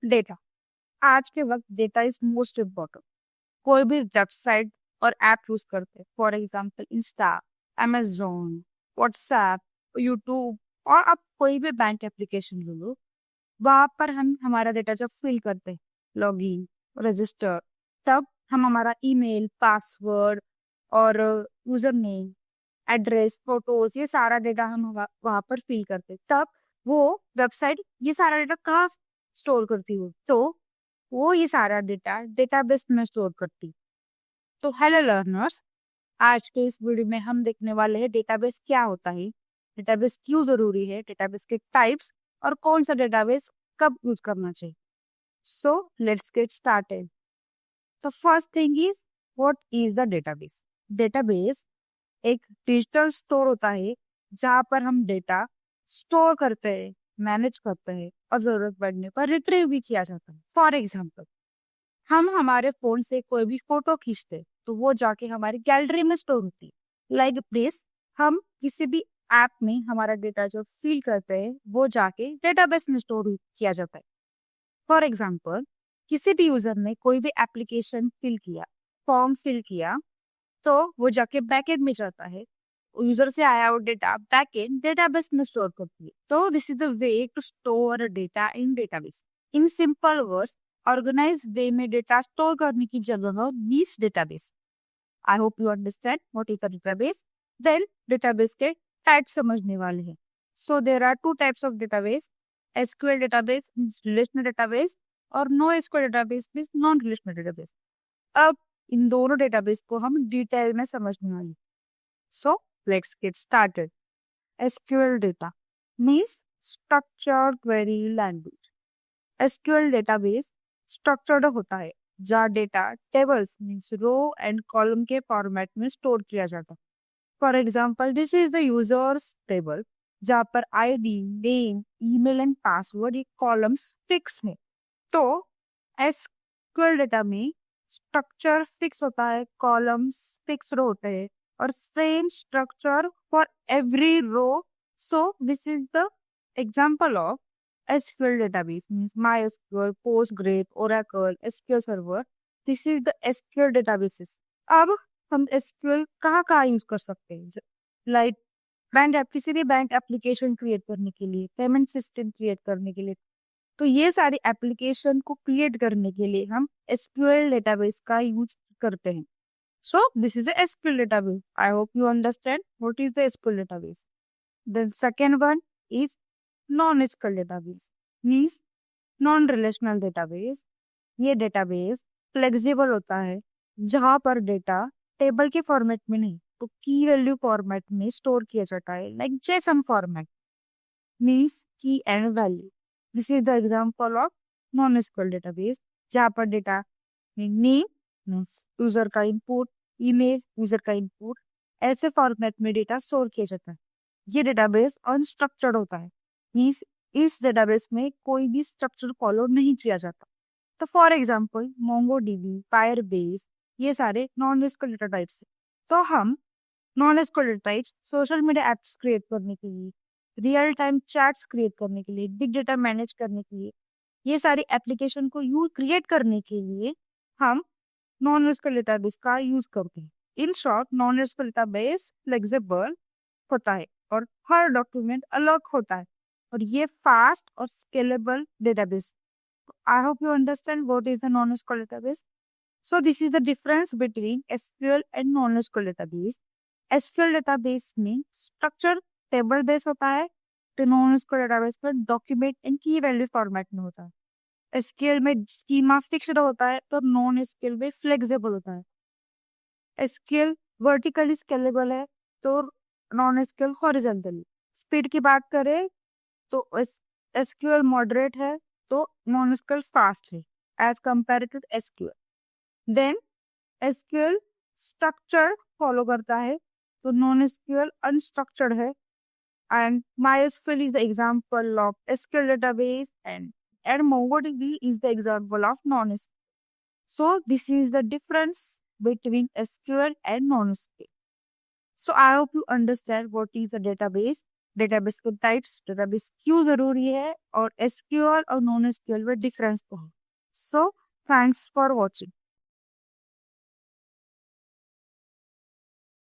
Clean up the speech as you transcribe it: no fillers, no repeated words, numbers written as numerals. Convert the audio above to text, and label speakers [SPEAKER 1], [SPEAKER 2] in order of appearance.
[SPEAKER 1] Data. आज के वक्त डेटा इज मोस्ट इम्पोर्टेंट। कोई भी वेबसाइट और ऐप यूज करते हैं, for example Insta, Amazon, WhatsApp, YouTube, और अब कोई भी बैंक एप्लीकेशन ले लो, वहां पर हम हमारा डेटा जब फिल करते हैं, लॉगिन, रजिस्टर, तब हम हमारा ईमेल, पासवर्ड और यूजर नेम, एड्रेस, फोटोज, ये सारा डेटा हम वहां पर फिल करते हैं। तब वो वेबसाइट ये सारा डेटा कहाँ स्टोर करती हो, तो वो ये सारा डेटा डेटाबेस में स्टोर करती। तो हेलो लर्नर्स, आज के इस वीडियो में हम देखने वाले हैं डेटाबेस क्या होता है, डेटाबेस क्यों जरूरी है, डेटाबेस के टाइप्स, और कौन सा डेटाबेस कब यूज करना चाहिए। सो let's get started. The first thing is, what is the database. Database एक डिजिटल स्टोर होता है जहाँ पर हम डेटा स्टोर करते हैं, मैनेज करते हैं और जरूरत पड़ने पर रिट्रीव भी किया जाता है। फॉर एग्जाम्पल, हम हमारे फोन से कोई भी फोटो खींचते हैं, तो वो जाके हमारी गैलरी में स्टोर होती है। लाइक दिस, हम किसी भी ऐप में हमारा डेटा जो फिल करते हैं वो जाके डेटाबेस में स्टोर किया जाता है। फॉर एग्जाम्पल, किसी भी यूजर ने कोई भी एप्लीकेशन फिल किया, फॉर्म फिल किया, तो वो जाके बैकएंड में जाता है। यूजर से आया वो डेटा बैकएंड डेटाबेस में स्टोर करती है। तो this is the way to store data in database. In simple words, organise way में डेटा स्टोर करने की जगह needs database. I hope you understand what is the database. Then database के type समझने वाले हैं। So there are two types of database. SQL database means relational database, और no SQL database means non relational database. अब इन दोनों database को हम detail में समझने वाले। So let's get started. SQL data means structured query language. SQL database structured होता है जहाँ data tables means row and column के फॉर्मेट में स्टोर किया जाता है। For example, this is the users table जहाँ पर ID, name, email and password ये कॉलम्स फिक्स है। तो एसक्यूएल डेटा में स्ट्रक्चर फिक्स होता है, कॉलम्स फिक्स होते हैं, और same structure for every row. So this is the example of SQL database means MySQL, Postgres, Oracle, SQL Server. This is the SQL databases. अब हम SQL कहाँ कहाँ यूज कर सकते हैं, लाइक किसी भी बैंक एप्लीकेशन क्रिएट करने के लिए, पेमेंट सिस्टम क्रिएट करने के लिए। तो ये सारी एप्लीकेशन को क्रिएट करने के लिए हम SQL डेटाबेस का यूज करते हैं। सो this is the SQL database. I hope you understand what is the SQL database. The second one is non-SQL database, means non-relational database. ये डेटाबेस फ्लेक्सिबल होता है जहाँ पर डेटा टेबल के फॉर्मेट में नहीं तो की वैल्यू फॉर्मेट में स्टोर किया जाता है, लाइक जेसन फॉर्मेट मीन्स की and value. This is the example of non SQL database, जहाँ पर डेटा नेम मीन्स यूजर का इनपुट, ईमेल यूजर का इनपुट, ऐसे फॉर्मेट में डेटा स्टोर किया जाता है। ये डेटाबेस अनस्ट्रक्चर्ड होता है, मीन्स इस डेटाबेस में कोई भी स्ट्रक्चर फॉलो नहीं किया जाता। तो फॉर एग्जाम्पल मोंगोडीबी, फायरबेस, ये सारे नॉन एसक्यूएल डेटा टाइप्स है। तो हम non SQL data types social media apps create करने के लिए, रियल टाइम चैट्स क्रिएट करने के लिए, बिग डेटा मैनेज करने के लिए, ये सारी एप्लीकेशन को यूज क्रिएट करने के लिए हम नॉन एसक्यूएल डेटाबेस का यूज करते हैं। In short, non SQL database flexible होता है और हर डॉक्यूमेंट अलग होता है, और ये फास्ट और scalable database. I hope you understand what is the non-SQL database. So this is the difference between SQL and non-SQL database. SQL database में structure table based होता है, तो non-SQL database में document and key value format में होता है। SQL में schema fixed होता है, तो non-SQL में flexible होता है। SQL vertically scalable है, तो non-SQL horizontally। स्पीड की बात करें तो SQL मॉडरेट है, तो नॉन एसक्यूएल फास्ट है as compare to SQL. Then SQL structure follow करता है, तो नॉन एसक्यूएल अनस्ट्रक्चर्ड है। And MySQL is the example of SQL database, and MongoDB is the example of non SQL. So this is the difference between SQL and non SQL. So I hope you understand what is the database database के types, database क्यों जरूरी है, और SQL और non SQL में difference क्या है. So thanks for watching.